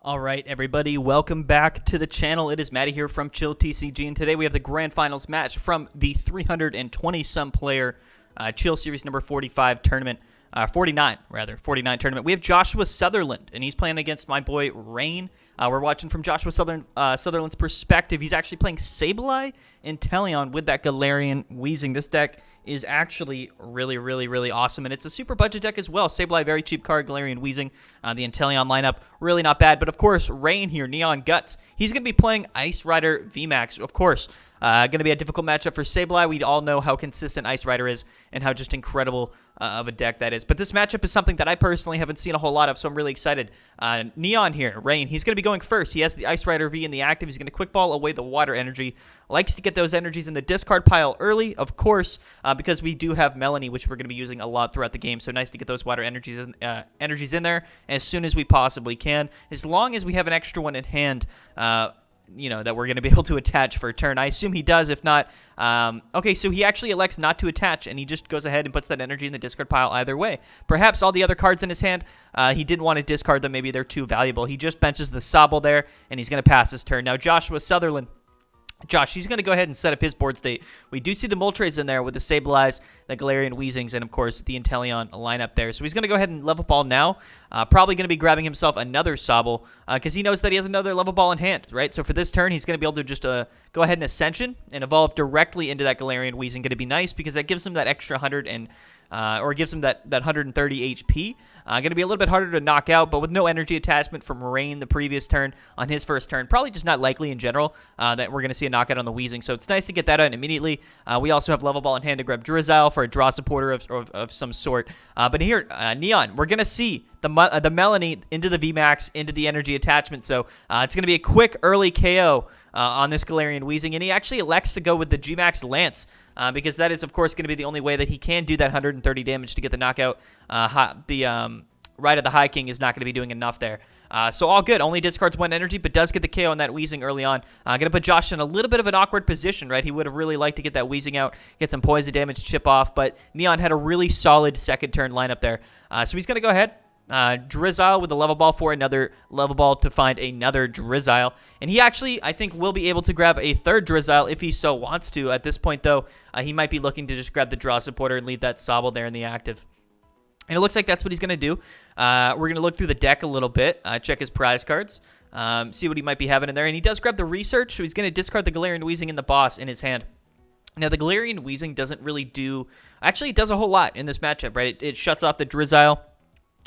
All right, everybody, welcome back to the channel. It is Maddie here from Chill TCG, and today we have the Grand Finals match from the 320-some player Chill Series number 45 tournament, 49 tournament. We have Joshua Sutherland, and he's playing against my boy Raihan. We're watching from Joshua Sutherland's perspective. He's actually playing Sableye Inteleon with that Galarian Weezing. This deck is actually really awesome, and it's a super budget deck as well. Sableye, very cheap card. Galarian Weezing, the Inteleon lineup, really not bad. But of course, Raihan here, Neon Guts. He's going to be playing Ice Rider VMAX, of course. Going to be a difficult matchup for Sableye. We all know how consistent Ice Rider is and how just incredible of a deck that is. But this matchup is something that I personally haven't seen a whole lot of, so I'm really excited. Neon here, Raihan, he's going to be going first. He has the Ice Rider V in the active. He's going to quick ball away the water energy. Likes to get those energies in the discard pile early, of course, because we do have Melanie, which we're going to be using a lot throughout the game. So nice to get those water energies in there as soon as we possibly can. As long as we have an extra one in hand, that we're going to be able to attach for a turn. I assume he does. If not, okay, so he actually elects not to attach, and he just goes ahead and puts that energy in the discard pile either way. Perhaps all the other cards in his hand, he didn't want to discard them. Maybe they're too valuable. He just benches the Sobble there, and he's going to pass his turn. Now, Joshua Sutherland. Josh, he's going to go ahead and set up his board state. We do see the Moltres in there with the Sableyes, the Galarian Weezings, and, of course, the Inteleon lineup there. So he's going to go ahead and level ball now. Probably going to be grabbing himself another Sobble because he knows that he has another level ball in hand, right? So for this turn, he's going to be able to just go ahead and Ascension and evolve directly into that Galarian Weezing. Going to be nice because that gives him that extra 100 and or gives him that 130 HP. Going to be a little bit harder to knock out, but with no energy attachment from Raihan the previous turn on his first turn, probably just not likely in general that we're going to see a knockout on the Weezing. So it's nice to get that out immediately. We also have level ball in hand to grab Drizzile for a draw supporter of some sort. But here, Neon, we're going to see the Melanie into the VMAX, into the energy attachment. So it's going to be a quick early KO on this Galarian Weezing, and he actually elects to go with the Gmax Lance because that is, of course, going to be the only way that he can do that 130 damage to get the knockout. Right of the High King is not going to be doing enough there. So all good. Only discards one energy, but does get the KO on that Weezing early on. Going to put Josh in a little bit of an awkward position, right? He would have really liked to get that Weezing out, get some poison damage, chip off, but Neon had a really solid second turn lineup there. So he's going to go ahead. Drizzile with a level ball for another level ball to find another Drizzile. And he actually, I think, will be able to grab a third Drizzile if he so wants to. At this point, though, he might be looking to just grab the draw supporter and leave that Sobble there in the active. And it looks like that's what he's going to do. We're going to look through the deck a little bit, check his prize cards, see what he might be having in there. And he does grab the Research, so he's going to discard the Galarian Weezing and the Boss in his hand. Now, the Galarian Weezing doesn't really do... Actually, it does a whole lot in this matchup, right? It shuts off the Drizzile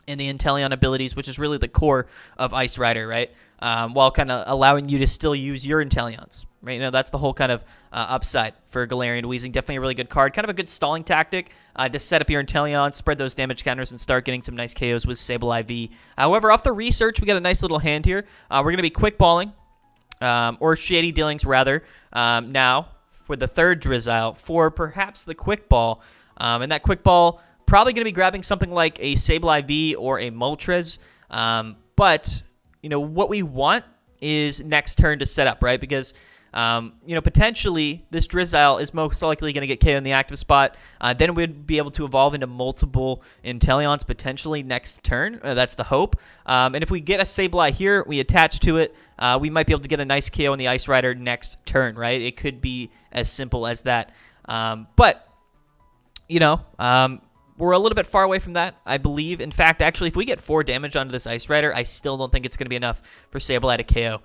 and the Inteleon abilities, which is really the core of Ice Rider, right? While kind of allowing you to still use your Inteleons, right? That's the whole kind of upside for Galarian Weezing. Definitely a really good card. Kind of a good stalling tactic to set up your Inteleon, spread those damage counters, and start getting some nice KOs with Sableye V. However, off the Research, we got a nice little hand here. We're going to be quick balling, or shady dealings rather, now for the third Drizzile for perhaps the quick ball. And that quick ball... probably going to be grabbing something like a Sableye V or a Moltres. But, what we want is next turn to set up, right? Because, potentially this Drizzile is most likely going to get KO in the active spot. Then we'd be able to evolve into multiple Inteleons potentially next turn. That's the hope. And if we get a Sableye here, we attach to it, we might be able to get a nice KO in the Ice Rider next turn, right? It could be as simple as that. We're a little bit far away from that, I believe. In fact, actually, if we get 4 damage onto this Ice Rider, I still don't think it's going to be enough for Sableye to KO,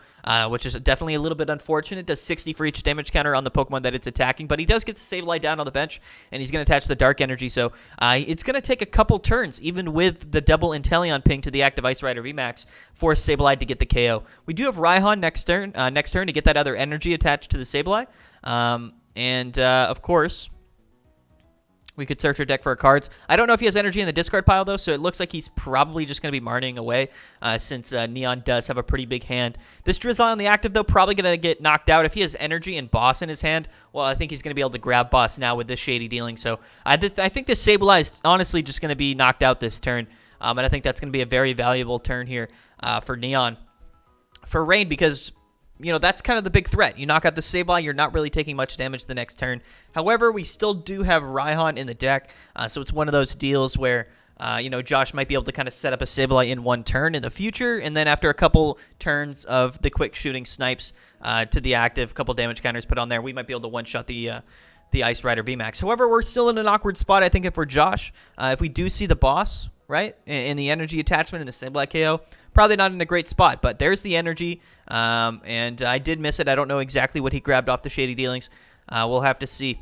which is definitely a little bit unfortunate. It does 60 for each damage counter on the Pokemon that it's attacking, but he does get the Sableye down on the bench, and he's going to attach the Dark Energy, so it's going to take a couple turns, even with the double Inteleon ping to the active Ice Rider VMAX, for Sableye to get the KO. We do have Raihan next turn to get that other energy attached to the Sableye, of course... we could search our deck for our cards. I don't know if he has energy in the discard pile, though, so it looks like he's probably just going to be Marnieing away since Neon does have a pretty big hand. This Drizzile on the active, though, probably going to get knocked out. If he has energy and Boss in his hand, well, I think he's going to be able to grab Boss now with this shady dealing. So I think this Sableye is honestly just going to be knocked out this turn, and I think that's going to be a very valuable turn here for Neon. For Raihan, because... that's kind of the big threat. You knock out the Sableye, you're not really taking much damage the next turn. However, we still do have Raihan in the deck, so it's one of those deals where Josh might be able to kind of set up a Sableye in one turn in the future, and then after a couple turns of the quick shooting snipes to the active, couple damage counters put on there, we might be able to one-shot the Ice Rider VMAX. However, we're still in an awkward spot, I think, if we're Josh. If we do see the boss, right, in the energy attachment in the Sableye KO, probably not in a great spot, but there's the energy, and I did miss it. I don't know exactly what he grabbed off the Shady Dealings. We'll have to see.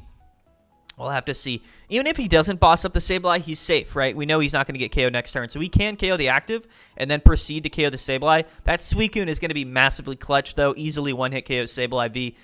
We'll have to see. Even if he doesn't boss up the Sableye, he's safe, right? We know he's not going to get KO next turn. So he can KO the active and then proceed to KO the Sableye. That Suicune is going to be massively clutch, though. Easily one-hit KO Sableye V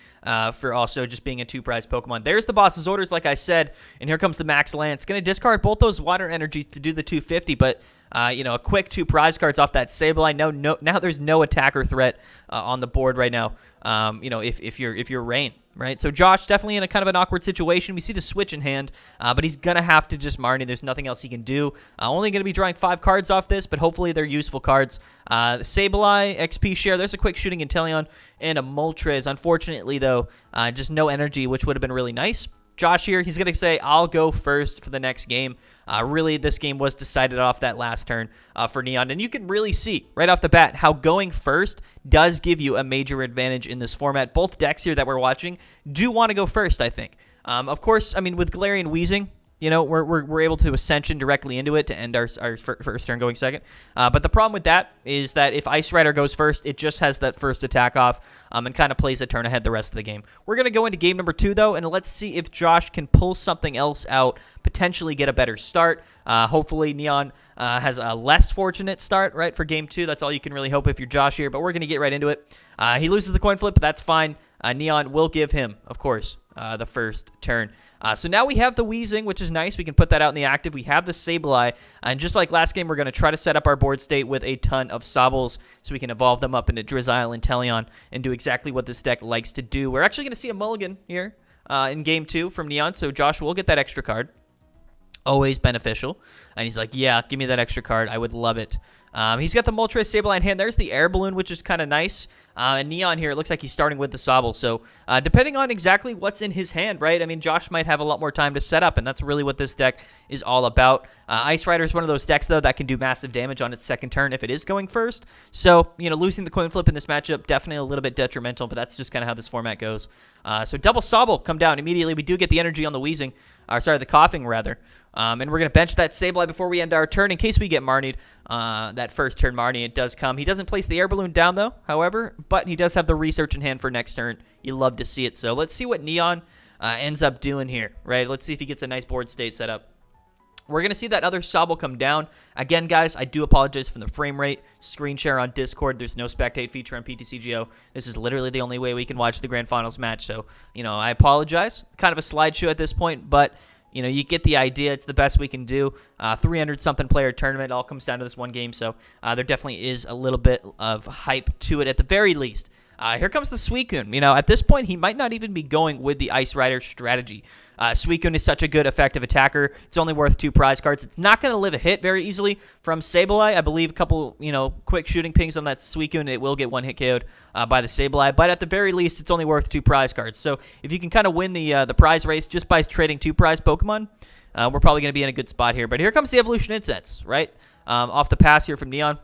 for also just being a two-prize Pokemon. There's the boss's orders, like I said. And here comes the Max Lance. Going to discard both those water energies to do the 250, but a quick 2 prize cards off that Sableye. Now there's no attacker threat on the board right now. If you're Rain, right? So Josh definitely in a kind of an awkward situation. We see the Switch in hand, but he's gonna have to just Marnie. There's nothing else he can do. Only gonna be drawing 5 cards off this, but hopefully they're useful cards. Sableye, XP share. There's a quick shooting Inteleon and a Moltres. Unfortunately, though, just no energy, which would have been really nice. Josh here, he's going to say, I'll go first for the next game. Really, this game was decided off that last turn for Neon. And you can really see right off the bat how going first does give you a major advantage in this format. Both decks here that we're watching do want to go first, I think. Of course, I mean, with Galarian Weezing, we're able to Ascension directly into it to end our first turn going second. But the problem with that is that if Ice Rider goes first, it just has that first attack off and kind of plays a turn ahead the rest of the game. We're going to go into game number 2, though, and let's see if Josh can pull something else out, potentially get a better start. Hopefully, Neon has a less fortunate start, right, for game 2. That's all you can really hope if you're Josh here, but we're going to get right into it. He loses the coin flip, but that's fine. Neon will give him, of course, the first turn. So now we have the Weezing, which is nice. We can put that out in the active. We have the Sableye. And just like last game, we're going to try to set up our board state with a ton of Sobbles so we can evolve them up into Drizzile and Inteleon and do exactly what this deck likes to do. We're actually going to see a mulligan here in game 2 from Neon. So Josh will get that extra card. Always beneficial. And he's like, yeah, give me that extra card. I would love it. He's got the Moltres Sableye in hand. There's the Air Balloon, which is kind of nice. And Neon here, it looks like he's starting with the Sobble. So depending on exactly what's in his hand, right? I mean, Josh might have a lot more time to set up, and that's really what this deck is all about. Ice Rider is one of those decks, though, that can do massive damage on its second turn if it is going first. So, losing the coin flip in this matchup, definitely a little bit detrimental, but that's just kind of how this format goes. So double Sobble come down immediately. We do get the energy on the Weezing. The Koffing, rather. And we're going to bench that Sableye before we end our turn in case we get Marnied. That first turn Marnie, it does come. He doesn't place the Air Balloon down, though, however, but he does have the Research in hand for next turn. You love to see it. So let's see what Neon ends up doing here, right? Let's see if he gets a nice board state set up. We're going to see that other Sobble come down. Again, guys, I do apologize for the frame rate. Screen share on Discord. There's no spectate feature on PTCGO. This is literally the only way we can watch the Grand Finals match. So, I apologize. Kind of a slideshow at this point, but, you get the idea. It's the best we can do. 300-something player tournament. It all comes down to this one game. So, there definitely is a little bit of hype to it at the very least. Here comes the Suicune. At this point, he might not even be going with the Ice Rider strategy. Suicune is such a good effective attacker. It's only worth 2 prize cards. It's not going to live a hit very easily from Sableye. I believe a couple, quick shooting pings on that Suicune, and it will get one-hit KO'd by the Sableye. But at the very least, it's only worth 2 prize cards. So if you can kind of win the prize race just by trading 2 prize Pokemon, we're probably going to be in a good spot here. But here comes the Evolution Incense, right? Off the pass here from Neon.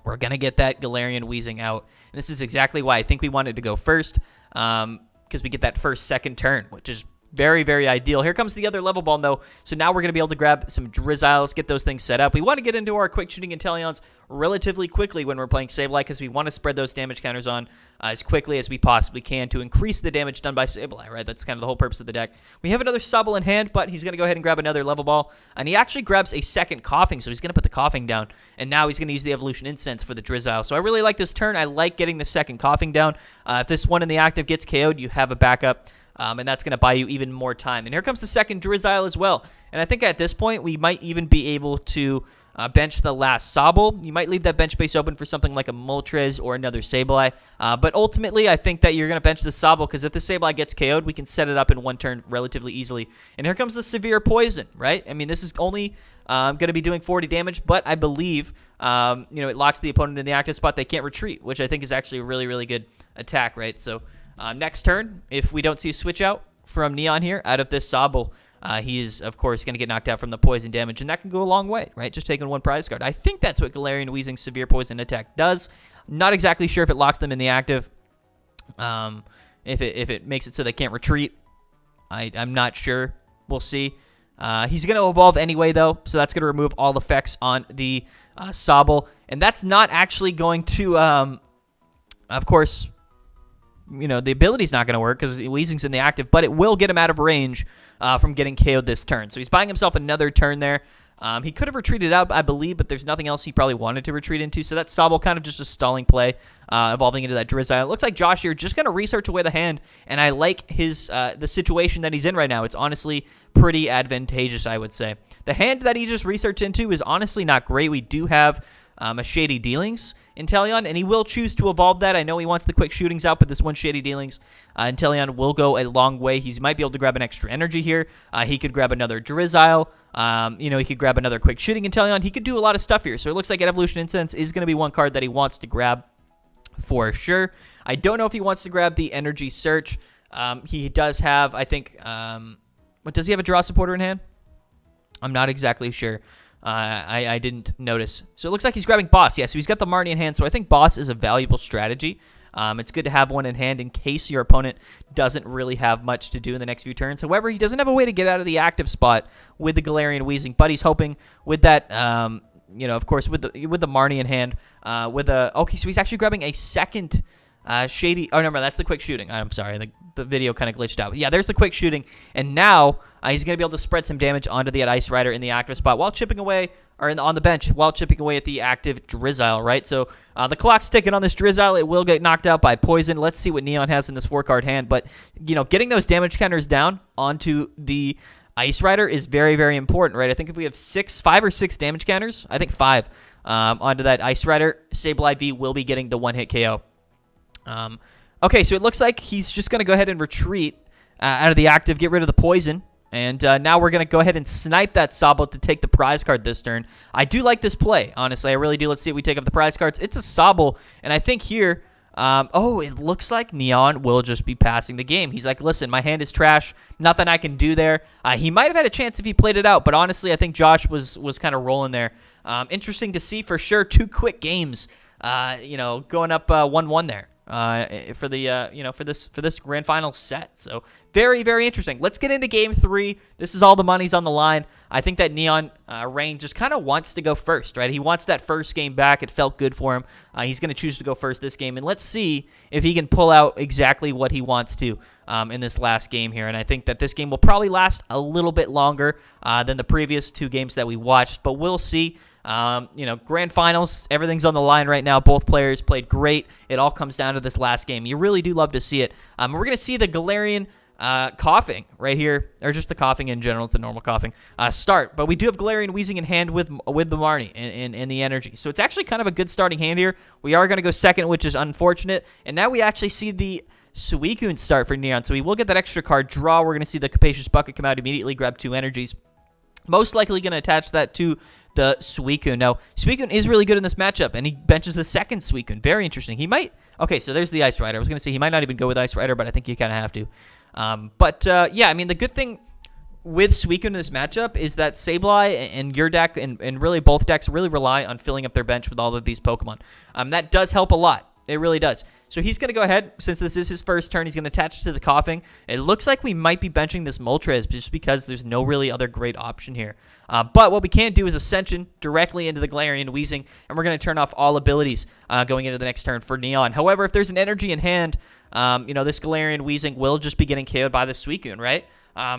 We're going to get that Galarian Weezing out. And this is exactly why I think we wanted to go first, because we get that second turn, which is very, very ideal. Here comes the other level ball, though. So now we're going to be able to grab some Drizziles, get those things set up. We want to get into our quick shooting Inteleons relatively quickly when we're playing Sableye because we want to spread those damage counters on as quickly as we possibly can to increase the damage done by Sableye, right? That's kind of the whole purpose of the deck. We have another Sobble in hand, but he's going to go ahead and grab another level ball. And he actually grabs a second Koffing, so he's going to put the Koffing down. And now he's going to use the Evolution Incense for the Drizzile. So I really like this turn. I like getting the second Koffing down. If this one in the active gets KO'd, you have a backup. And that's going to buy you even more time. And here comes the second Drizzile as well. And I think at this point, we might even be able to bench the last Sobble. You might leave that bench space open for something like a Moltres or another Sableye. But ultimately, I think that you're going to bench the Sobble because if the Sableye gets KO'd, we can set it up in one turn relatively easily. And here comes the Severe Poison, right? I mean, this is only going to be doing 40 damage, but I believe it locks the opponent in the active spot. They can't retreat, which I think is actually a really, really good attack, right? So next turn, if we don't see a switch out from Neon here out of this Sobble, he is, of course, going to get knocked out from the poison damage, and that can go a long way, right? Just taking one prize card. I think that's what Galarian Weezing's Severe Poison Attack does. Not exactly sure if it locks them in the active. If it makes it so they can't retreat, I'm not sure. We'll see. He's going to evolve anyway, though, so that's going to remove all effects on the Sobble, and that's not actually going to, of course, the ability's not going to work because Weezing's in the active, but it will get him out of range from getting KO'd this turn. So he's buying himself another turn there. He could have retreated out, I believe, but there's nothing else he probably wanted to retreat into. So that's Sobble, kind of just a stalling play, evolving into that Drizzile. It looks like Josh here just going to research away the hand, and I like his the situation that he's in right now. It's honestly pretty advantageous, I would say. The hand that he just researched into is honestly not great. We do have a Shady Dealings Inteleon, and he will choose to evolve that. I know he wants the quick shootings out, but this one Shady Dealings Inteleon will go a long way. He might be able to grab an extra energy here. He could grab another Drizzile. He could grab another quick shooting Inteleon. He could do a lot of stuff here. So it looks like Evolution Incense is going to be one card that he wants to grab for sure. I don't know if he wants to grab the Energy Search. He does have, I think, does he have a draw supporter in hand? I'm not exactly sure. I didn't notice. So it looks like he's grabbing Boss. Yeah, so he's got the Marnie in hand. So I think Boss is a valuable strategy. It's good to have one in hand in case your opponent doesn't really have much to do in the next few turns. However, he doesn't have a way to get out of the active spot with the Galarian Weezing, but he's hoping with that, of course, with the Marnie in hand, okay, so he's actually grabbing a second Shady. Oh, no, that's the quick shooting. I'm sorry. The video kind of glitched out. Yeah, there's the quick shooting. And now he's going to be able to spread some damage onto the Ice Rider in the active spot while chipping away, or on the bench, while chipping away at the active Drizzile, right? So the clock's ticking on this Drizzile. It will get knocked out by poison. Let's see what Neon has in this 4-card hand. But, getting those damage counters down onto the Ice Rider is very, very important, right? I think if we have 5 or 6 damage counters, I think 5 onto that Ice Rider, Sableye V will be getting the one-hit KO. Okay, so it looks like he's just going to go ahead and retreat out of the active, get rid of the poison, and now we're going to go ahead and snipe that Sobble to take the prize card this turn. I do like this play, honestly. I really do. Let's see if we take up the prize cards. It's a Sobble, and I think here, it looks like Neon will just be passing the game. He's like, listen, my hand is trash. Nothing I can do there. He might have had a chance if he played it out, but honestly, I think Josh was kind of rolling there. Interesting to see for sure. 2 quick games, going up 1-1 there. For this grand final set. So very, very interesting. Let's get into game 3. This is all the money's on the line. I think that Neon Rain just kind of wants to go first, right? He wants that first game back. It felt good for him. He's going to choose to go first this game, and let's see if he can pull out exactly what he wants to in this last game here. And I think that this game will probably last a little bit longer than the previous 2 games that we watched, but we'll see. Grand finals, everything's on the line right now. Both players played great. It all comes down to this last game. You really do love to see it. We're going to see the Galarian Koffing right here, or just the Koffing in general. It's a normal Koffing start, but we do have Galarian Weezing in hand with the Marnie and the energy. So it's actually kind of a good starting hand here. We are going to go second, which is unfortunate, and now we actually see the Suicune start for Neon. So we will get that extra card draw. We're going to see the Capacious Bucket come out immediately, grab 2 energies. Most likely going to attach that to the Suicune. Now, Suicune is really good in this matchup, and he benches the second Suicune. Very interesting. He might... Okay, so there's the Ice Rider. I was going to say he might not even go with Ice Rider, but I think you kind of have to. The good thing with Suicune in this matchup is that Sableye and your deck, and really both decks, really rely on filling up their bench with all of these Pokemon. That does help a lot. It really does. So he's going to go ahead, since this is his first turn, he's going to attach to the Koffing. It looks like we might be benching this Moltres just because there's no really other great option here. But what we can do is Ascension directly into the Galarian Weezing, and we're going to turn off all abilities going into the next turn for Neon. However, if there's an energy in hand, this Galarian Weezing will just be getting KO'd by the Suicune, right?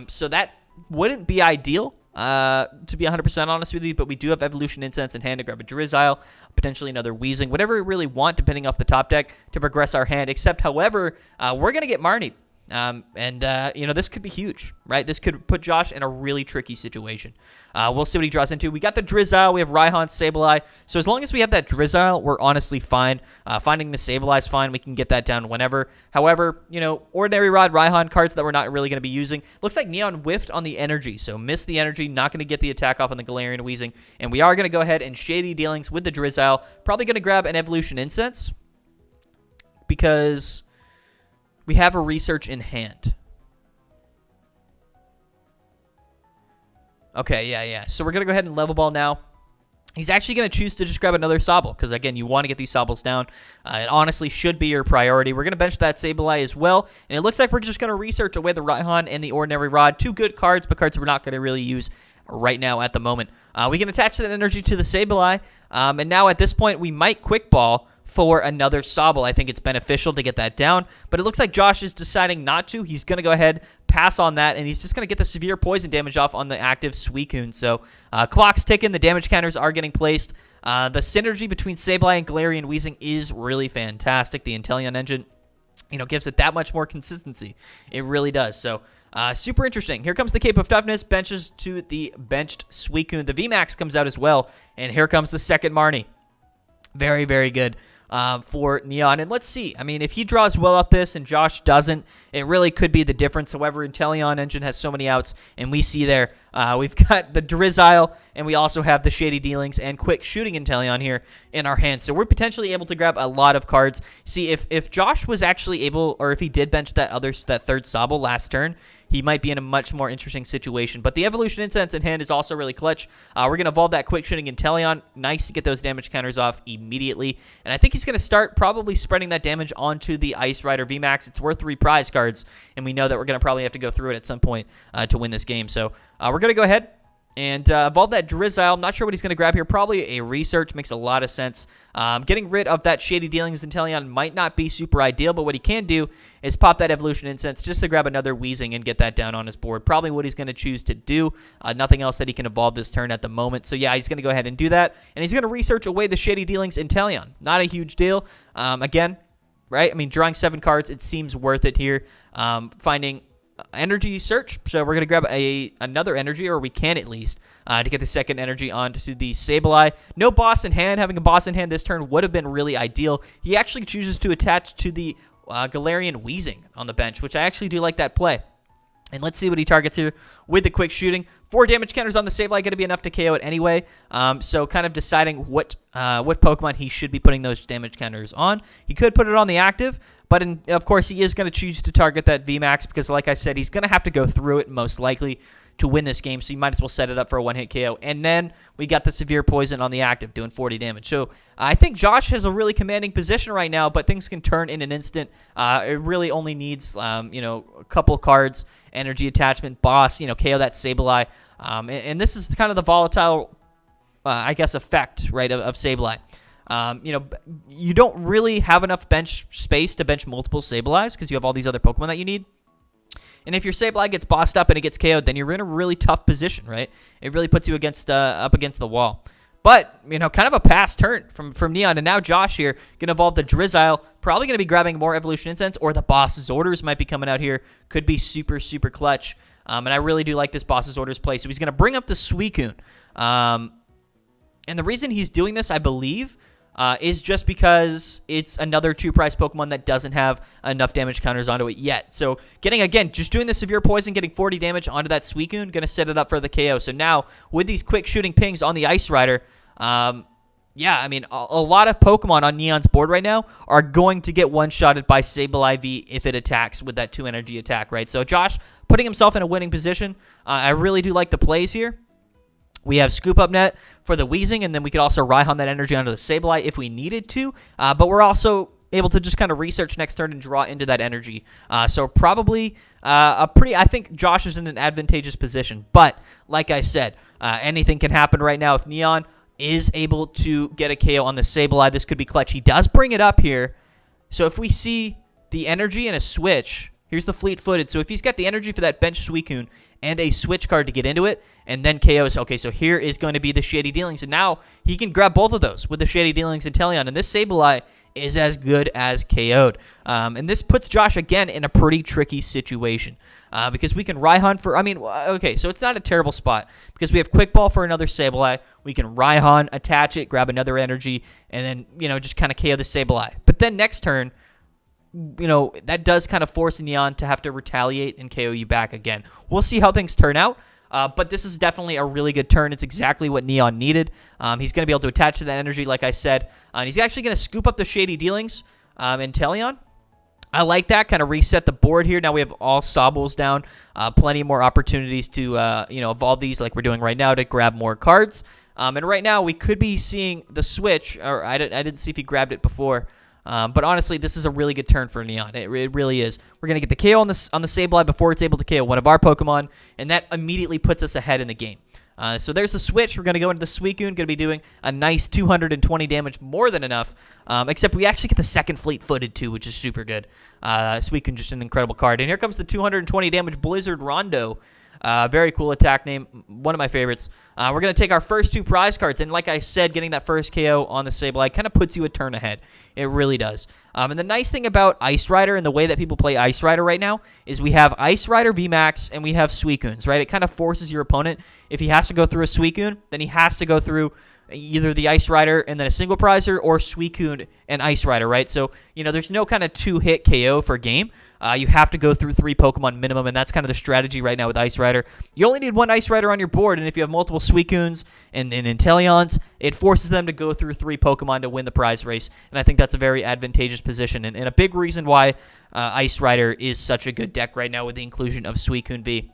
So that wouldn't be ideal. To be 100% honest with you, but we do have Evolution Incense in hand to grab a Drizzile, potentially another Weezing, whatever we really want, depending off the top deck, to progress our hand. Except, however, we're going to get Marnied. This could be huge, right? This could put Josh in a really tricky situation. We'll see what he draws into. We got the Drizzile. We have Raihan, Sableye. So as long as we have that Drizzile, we're honestly fine. Finding the Sableye is fine. We can get that down whenever. However, Ordinary Rod, Raihan cards that we're not really going to be using. Looks like Neon whiffed on the energy. So missed the energy. Not going to get the attack off on the Galarian Weezing. And we are going to go ahead and Shady Dealings with the Drizzile. Probably going to grab an Evolution Incense because we have a research in hand. Okay, yeah. So we're going to go ahead and level ball now. He's actually going to choose to just grab another Sobble because, again, you want to get these Sobbles down. It honestly should be your priority. We're going to bench that Sableye as well, and it looks like we're just going to research away the Raihan and the Ordinary Rod. Two good cards, but cards we're not going to really use right now at the moment. We can attach that energy to the Sableye, and now at this point, we might quick ball for another Sobble. I think it's beneficial to get that down, but it looks like Josh is deciding not to. He's going to go ahead, pass on that, and he's just going to get the severe poison damage off on the active Suicune. So clock's ticking, the damage counters are getting placed. The synergy between Sableye and Galarian Weezing is really fantastic. The Inteleon engine, gives it that much more consistency. It really does. So super interesting. Here comes the Cape of Toughness, benches to the benched Suicune. The VMAX comes out as well, and here comes the second Marnie. Very, very good for Neon. And let's see. I mean, if he draws well off this and Josh doesn't, it really could be the difference. However, Inteleon engine has so many outs, and we see there we've got the Drizzile, and we also have the Shady Dealings and Quick Shooting Inteleon here in our hands. So we're potentially able to grab a lot of cards. See, if Josh was actually able, or if he did bench that third Sobble last turn, he might be in a much more interesting situation. But the Evolution Incense in hand is also really clutch. We're going to evolve that Quick Shooting Inteleon. Nice to get those damage counters off immediately. And I think he's going to start probably spreading that damage onto the Ice Rider VMAX. It's worth 3 prize cards, and we know that we're going to probably have to go through it at some point to win this game. So we're going to go ahead and evolve that Drizzile. I'm not sure what he's going to grab here. Probably a Research. Makes a lot of sense. Getting rid of that Shady Dealings Inteleon might not be super ideal, but what he can do is pop that Evolution Incense just to grab another Weezing and get that down on his board. Probably what he's going to choose to do. Nothing else that he can evolve this turn at the moment. So yeah, he's going to go ahead and do that. And he's going to Research away the Shady Dealings Inteleon. Not a huge deal. Again, right? I mean, drawing 7 cards, it seems worth it here. Finding Energy Search, so we're going to grab another energy, or we can at least, to get the second energy onto the Sableye. No boss in hand. Having a boss in hand this turn would have been really ideal. He actually chooses to attach to the Galarian Weezing on the bench, which I actually do like that play. And let's see what he targets here with the Quick Shooting. 4 damage counters on the Sableye, going to be enough to KO it anyway. So kind of deciding what Pokemon he should be putting those damage counters on. He could put it on the active, but of course he is going to choose to target that VMAX because, like I said, he's going to have to go through it most likely to win this game, so you might as well set it up for a one-hit KO. And then we got the Severe Poison on the active, doing 40 damage. So I think Josh has a really commanding position right now, but things can turn in an instant. It really only needs, a couple cards, Energy Attachment, Boss, KO that Sableye. And this is kind of the volatile, effect, right, of Sableye. You don't really have enough bench space to bench multiple Sableyes because you have all these other Pokemon that you need. And if your Sableye gets bossed up and it gets KO'd, then you're in a really tough position, right? It really puts you up against the wall. But, kind of a past turn from Neon. And now Josh here going to evolve the Drizzile. Probably going to be grabbing more Evolution Incense, or the Boss's Orders might be coming out here. Could be super, super clutch. And I really do like this Boss's Orders play. So he's going to bring up the Suicune. And the reason he's doing this, I believe, is just because it's another 2-price Pokemon that doesn't have enough damage counters onto it yet. So just doing the Severe Poison, getting 40 damage onto that Suicune, going to set it up for the KO. So now, with these Quick Shooting pings on the Ice Rider, a lot of Pokemon on Neon's board right now are going to get one-shotted by Sableye V if it attacks with that 2-energy attack, right? So Josh putting himself in a winning position. I really do like the plays here. We have Scoop Up Net for the Weezing, and then we could also Raihan that energy onto the Sableye if we needed to. But we're also able to just kind of research next turn and draw into that energy. So probably I think Josh is in an advantageous position. But like I said, anything can happen right now. If Neon is able to get a KO on the Sableye, this could be clutch. He does bring it up here. So if we see the energy and a switch, here's the Fleet-Footed. So if he's got the energy for that bench Suicune and a switch card to get into it, and then KOs. Okay, so here is going to be the Shady Dealings, and now he can grab both of those with the Shady Dealings and Inteleon, and this Sableye is as good as KO'd. And this puts Josh, again, in a pretty tricky situation because we can Raihan for, so it's not a terrible spot because we have Quick Ball for another Sableye. We can Raihan, attach it, grab another energy, and then, just kind of KO the Sableye. But then next turn, that does kind of force Neon to have to retaliate and KO you back again. We'll see how things turn out, but this is definitely a really good turn. It's exactly what Neon needed. He's going to be able to attach to that energy, like I said. And he's actually going to scoop up the Shady Dealings Inteleon. I like that. Kind of reset the board here. Now we have all Sobbles down. Plenty more opportunities to evolve these like we're doing right now to grab more cards. And right now we could be seeing the switch. Or I didn't see if he grabbed it before. But honestly, this is a really good turn for Neon. It really is. We're going to get the KO on the Sableye before it's able to KO one of our Pokemon, and that immediately puts us ahead in the game. So there's the switch. We're going to go into the Suicune. Going to be doing a nice 220 damage, more than enough. Except we actually get the second fleet-footed too, which is super good. Suicune, just an incredible card. And here comes the 220 damage Blizzard Rondo. Very cool attack name. One of my favorites. We're going to take our first 2 prize cards. And like I said, getting that first KO on the Sableye kind of puts you a turn ahead. It really does. And the nice thing about Ice Rider and the way that people play Ice Rider right now is we have Ice Rider VMAX and we have Suicunes, right? It kind of forces your opponent. If he has to go through a Suicune, then he has to go through either the Ice Rider and then a single prizer or Suicune and Ice Rider, right? So, there's no kind of 2-hit KO for game. You have to go through 3 Pokemon minimum, and that's kind of the strategy right now with Ice Rider. You only need 1 Ice Rider on your board, and if you have multiple Suicunes and Inteleons, it forces them to go through 3 Pokemon to win the prize race, and I think that's a very advantageous position, and a big reason why Ice Rider is such a good deck right now with the inclusion of Suicune V.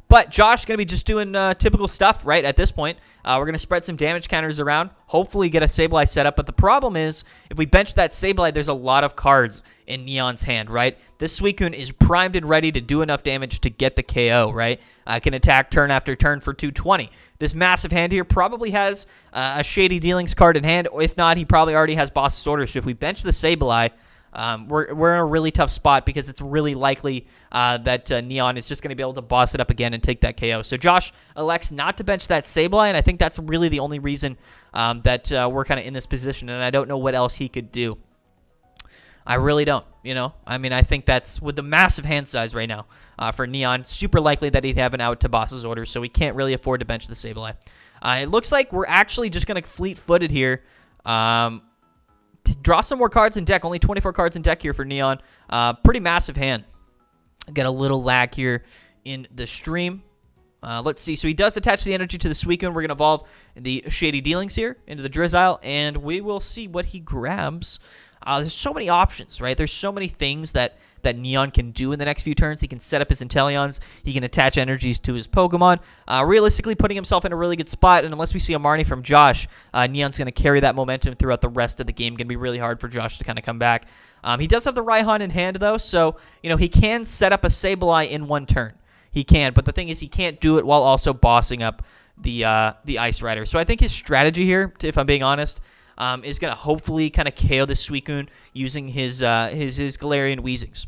But Josh is going to be just doing typical stuff, right, at this point. We're going to spread some damage counters around, hopefully get a Sableye set up. But the problem is, if we bench that Sableye, there's a lot of cards in Neon's hand, right? This Suicune is primed and ready to do enough damage to get the KO, right? Can attack turn after turn for 220. This massive hand here probably has a Shady Dealings card in hand. If not, he probably already has Boss's Order. So if we bench the Sableye, we're in a really tough spot because it's really likely that Neon is just going to be able to boss it up again and take that KO. So Josh elects not to bench that Sableye, and I think that's really the only reason that we're kind of in this position, and I don't know what else he could do. I really don't, I think that's, with the massive hand size right now for Neon, super likely that he'd have an out to Boss's Order, so we can't really afford to bench the Sableye. It looks like we're actually just going to fleet-footed here. Draw some more cards in deck. Only 24 cards in deck here for Neon. Pretty massive hand. Got a little lag here in the stream. Let's see. So he does attach the energy to the Suicune. We're going to evolve the Shady Dealings here into the Drizzile, and we will see what he grabs. There's so many options, right? There's so many things that Neon can do in the next few turns. He can set up his Inteleons. He can attach energies to his Pokemon. Realistically, putting himself in a really good spot. And unless we see a Marnie from Josh, Neon's going to carry that momentum throughout the rest of the game. Going to be really hard for Josh to kind of come back. He does have the Raihan in hand, though. So, he can set up a Sableye in 1 turn. He can. But the thing is, he can't do it while also bossing up the Ice Rider. So I think his strategy here, if I'm being honest, is going to hopefully kind of KO the Suicune using his Galarian Weezings.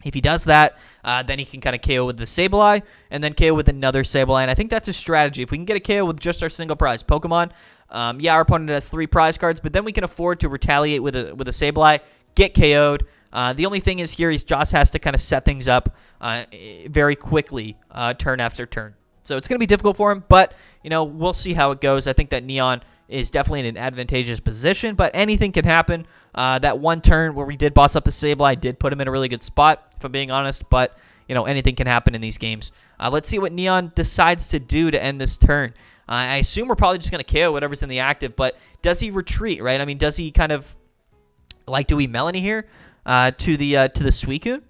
If he does that, then he can kind of KO with the Sableye and then KO with another Sableye. And I think that's his strategy. If we can get a KO with just our single prize Pokemon, our opponent has 3 prize cards, but then we can afford to retaliate with a Sableye, get KO'd. The only thing is here, Josh has to kind of set things up very quickly, turn after turn. So it's going to be difficult for him, but we'll see how it goes. I think that Neon is definitely in an advantageous position, but anything can happen. That 1 turn where we did boss up the Sableye did put him in a really good spot, if I'm being honest, but anything can happen in these games. Let's see what Neon decides to do to end this turn. I assume we're probably just going to KO whatever's in the active, but does he retreat, right? I mean, does he kind of, do we Melanie here to the Suicune?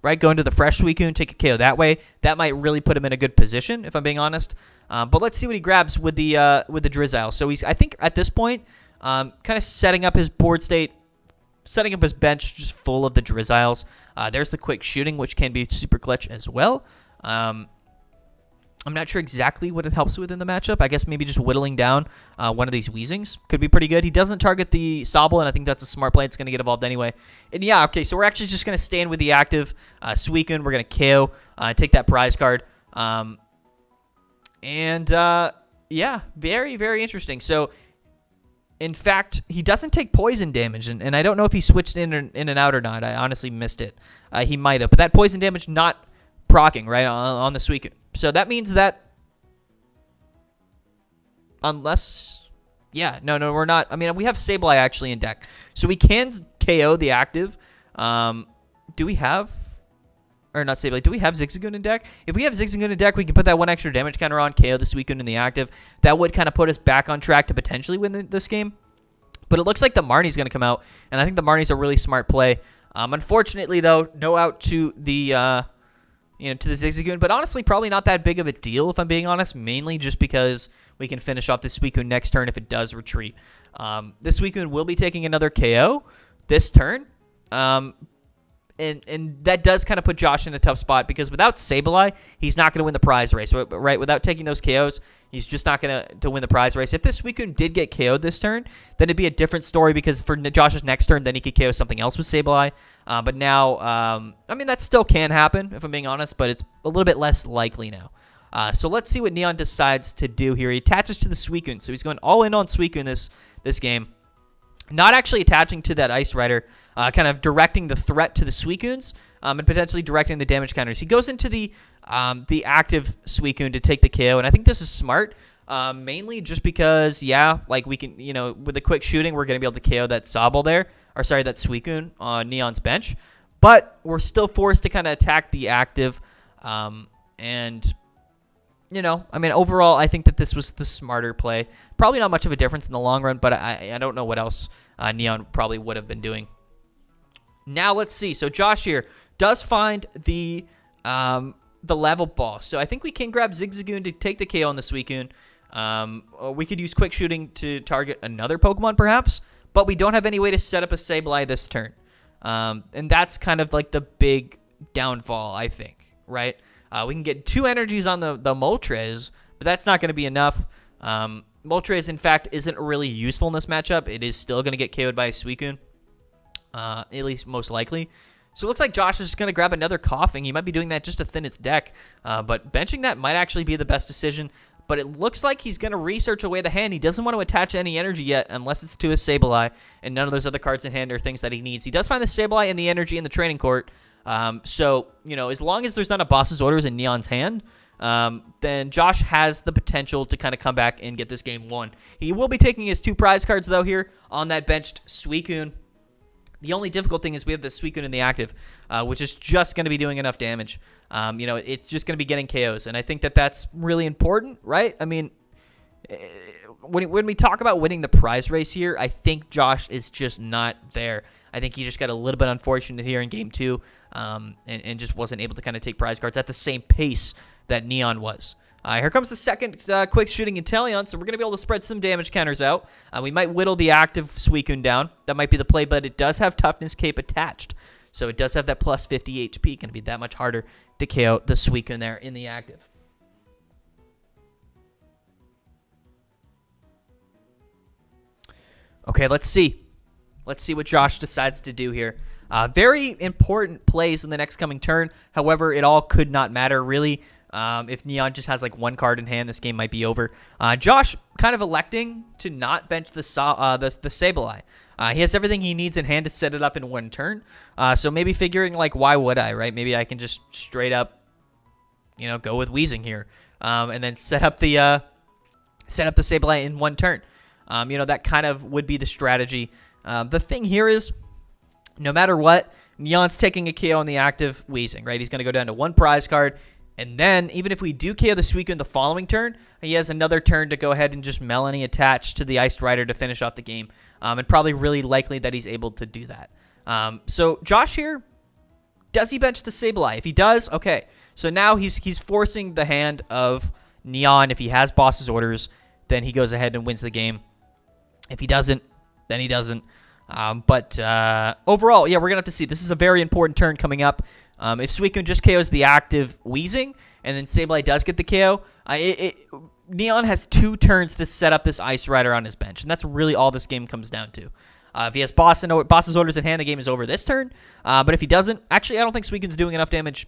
Right, go into the fresh Suicune, take a KO that way. That might really put him in a good position, if I'm being honest. But let's see what he grabs with the Drizzile. So he's, I think, at this point, kind of setting up his board state, setting up his bench just full of the Drizziles. There's the quick shooting, which can be super clutch as well. I'm not sure exactly what it helps with in the matchup. I guess maybe just whittling down one of these Weezings could be pretty good. He doesn't target the Sobble, and I think that's a smart play. It's going to get evolved anyway. And yeah, okay, so we're actually just going to stand with the active Suicune. We're going to KO, take that prize card. Yeah, very, very interesting. So, in fact, he doesn't take poison damage, and I don't know if he switched in and out or not. I honestly missed it. He might have, but that poison damage not proccing, right, on the Suicune. So that means that unless, yeah, no, we're not. I mean, we have Sableye actually in deck. So we can KO the active. Do we have, or not Sableye, do we have Zigzagoon in deck? If we have Zigzagoon in deck, we can put that 1 extra damage counter on, KO the Suicune in the active. That would kind of put us back on track to potentially win this game. But it looks like the Marnie's going to come out, and I think the Marnie's a really smart play. Unfortunately, though, no out to the to the Zigzagoon, but honestly, probably not that big of a deal if I'm being honest. Mainly just because we can finish off this Suicune next turn if it does retreat. This Suicune will be taking another KO this turn. And that does kind of put Josh in a tough spot because without Sableye, he's not going to win the prize race, right? Without taking those KOs, he's just not going to win the prize race. If this Suicune did get KO'd this turn, then it'd be a different story because for Josh's next turn, then he could KO something else with Sableye. But now, I mean, that still can happen, if I'm being honest, but it's a little bit less likely now. So let's see what Neon decides to do here. He attaches to the Suicune, so he's going all in on Suicune this game. Not actually attaching to that Ice Rider, kind of directing the threat to the Suicunes and potentially directing the damage counters. He goes into the active Suicune to take the KO, and I think this is smart, mainly just because, yeah, like we can, with the quick shooting, we're going to be able to KO that Sobble there, or sorry, that Suicune on Neon's bench, but we're still forced to kind of attack the active, and I mean, overall, I think that this was the smarter play. Probably not much of a difference in the long run, but I don't know what else Neon probably would have been doing. Now let's see. So Josh here does find the level ball. So I think we can grab Zigzagoon to take the KO on the Suicune. We could use quick shooting to target another Pokemon perhaps, but we don't have any way to set up a Sableye this turn. And that's kind of like the big downfall, I think, right? We can get 2 energies on the Moltres, but that's not going to be enough. Moltres, in fact, isn't really useful in this matchup. It is still going to get KO'd by a Suicune, at least most likely. So it looks like Josh is just going to grab another Koffing. He might be doing that just to thin its deck, but benching that might actually be the best decision. But it looks like he's going to research away the hand. He doesn't want to attach any energy yet unless it's to his Sableye, and none of those other cards in hand are things that he needs. He does find the Sableye and the energy in the training court. So, as long as there's not a boss's orders in Neon's hand, then Josh has the potential to kind of come back and get this game won. He will be taking his 2 prize cards, though, here on that benched Suicune. The only difficult thing is we have the Suicune in the active, which is just going to be doing enough damage. It's just going to be getting KOs, and I think that that's really important, right? I mean, when we talk about winning the prize race here, I think Josh is just not there. I think he just got a little bit unfortunate here in Game 2 and just wasn't able to kind of take prize cards at the same pace that Neon was. Here comes the second quick shooting Inteleon, so we're going to be able to spread some damage counters out. We might whittle the active Suicune down. That might be the play, but it does have Toughness Cape attached. So it does have that plus 50 HP. Going to be that much harder to KO the Suicune there in the active. Okay, let's see. Let's see what Josh decides to do here. Very important plays in the next coming turn. However, it all could not matter, really. If Neon just has like 1 card in hand, this game might be over. Josh kind of electing to not bench the Sableye. He has everything he needs in hand to set it up in 1 turn. So maybe figuring like, why would I, right? Maybe I can just straight up, go with Weezing here, and then set up the Sableye in 1 turn. That kind of would be the strategy. The thing here is, no matter what, Neon's taking a KO on the active Weezing, right? He's going to go down to 1 prize card. And then, even if we do KO the Suicune the following turn, he has another turn to go ahead and just Melanie attach to the Iced Rider to finish off the game. And probably really likely that he's able to do that. So, Josh here, does he bench the Sableye? If he does, okay. So now he's forcing the hand of Neon. If he has boss's orders, then he goes ahead and wins the game. If he doesn't, then he doesn't. But overall, yeah, we're going to have to see. This is a very important turn coming up. If Suicune just KOs the active Weezing, and then Sableye does get the KO, Neon has 2 turns to set up this Ice Rider on his bench, and that's really all this game comes down to. If he has boss's orders in hand, the game is over this turn. But if he doesn't, actually, I don't think Suicune's doing enough damage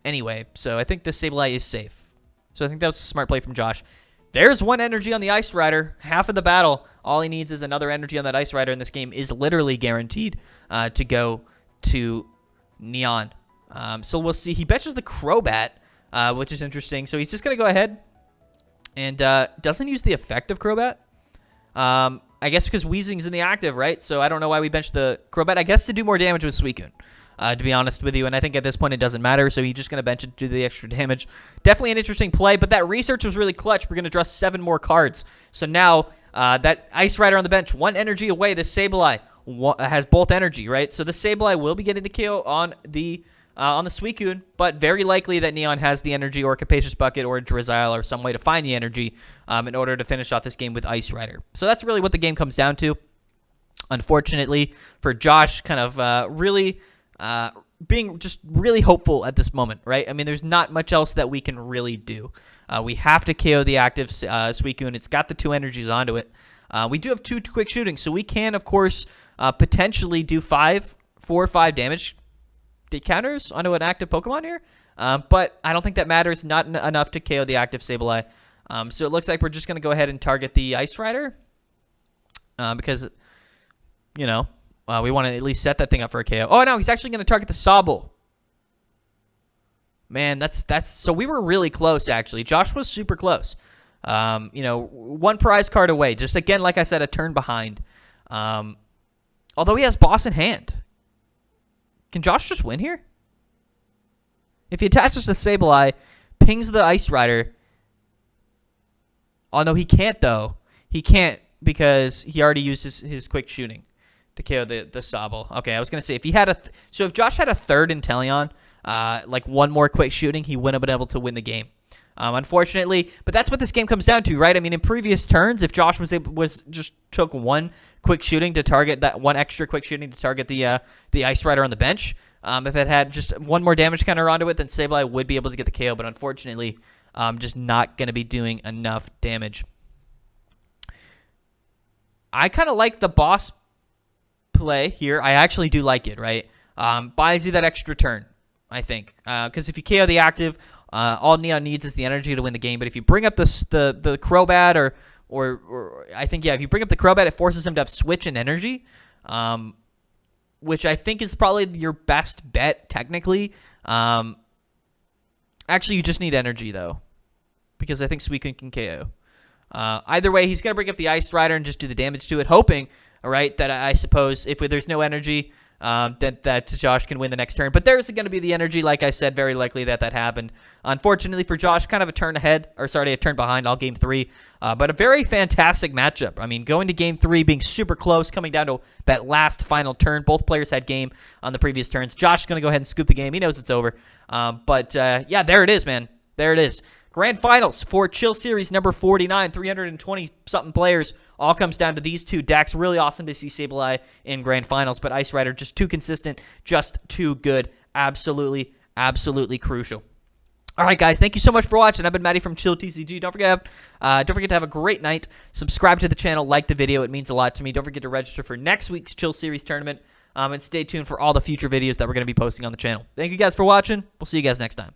anyway, so I think the Sableye is safe. So I think that was a smart play from Josh. There's 1 energy on the Ice Rider, half of the battle. All he needs is another energy on that Ice Rider, and this game is literally guaranteed to go to Neon. So we'll see. He benches the Crobat, which is interesting. So he's just going to go ahead and doesn't use the effect of Crobat. I guess because Weezing's in the active, right? So I don't know why we bench the Crobat. I guess to do more damage with Suicune, to be honest with you. And I think at this point it doesn't matter. So he's just going to bench it to do the extra damage. Definitely an interesting play, but that research was really clutch. We're going to draw 7 more cards. So now that Ice Rider on the bench, 1 energy away, the Sableye. has both energy, right? So the Sableye will be getting the KO on the Suicune, but very likely that Neon has the energy or Capacious Bucket or Drizzile or some way to find the energy in order to finish off this game with Ice Rider. So that's really what the game comes down to. Unfortunately for Josh, kind of really being just really hopeful at this moment, right? I mean, there's not much else that we can really do. We have to KO the active Suicune. It's got the 2 energies onto it. We do have 2 quick shooting, so we can, of course, potentially do 4 or 5 damage counters onto an active Pokemon here. But I don't think that matters. Not enough to KO the active Sableye. So it looks like we're just going to go ahead and target the Ice Rider. Because, you know, we want to at least set that thing up for a KO. Oh, no, he's actually going to target the Sobble. Man, that's so we were really close, actually. Josh was super close. You know, 1 prize card away. Just, again, like I said, a turn behind. Although he has Boss in hand. Can Josh just win here? If he attaches the Sableye, pings the Ice Rider. Oh, no, he can't, though. He can't because he already used his quick shooting to KO the Sobble. Okay, I was going to say, if he had so if Josh had a 3rd Inteleon, like 1 more quick shooting, he wouldn't have been able to win the game. Unfortunately, but that's what this game comes down to, right? I mean, in previous turns, if Josh just took 1 quick shooting to target that 1 extra quick shooting to target the Ice Rider on the bench, if it had just 1 more damage counter onto it, then Sableye would be able to get the KO. But unfortunately, just not going to be doing enough damage. I kind of like the boss play here. I actually do like it, right? Buys you that extra turn, I think, because if you KO the active. All Neon needs is the energy to win the game. But if you bring up the Crobat or I think, yeah, if you bring up the Crobat, it forces him to have Switch and energy, which I think is probably your best bet technically. Actually, you just need energy, though, because I think Suicune can KO. Either way, he's going to bring up the Ice Rider and just do the damage to it, hoping, all right, that I suppose if there's no energy, that Josh can win the next turn. But there's going to be the energy, like I said, very likely that happened. Unfortunately for Josh, kind of a turn ahead, or sorry, a turn behind all game 3. But a very fantastic matchup. I mean, going to game 3, being super close, coming down to that last final turn. Both players had game on the previous turns. Josh is going to go ahead and scoop the game. He knows it's over. Yeah, there it is, man. There it is. Grand Finals for Chill Series number 49, 320-something players. All comes down to these 2 decks. Really awesome to see Sableye in Grand Finals, but Ice Rider just too consistent, just too good. Absolutely, absolutely crucial. All right, guys, thank you so much for watching. I've been Matty from Chill TCG. Don't forget to have a great night. Subscribe to the channel, like the video. It means a lot to me. Don't forget to register for next week's Chill Series tournament, and stay tuned for all the future videos that we're going to be posting on the channel. Thank you guys for watching. We'll see you guys next time.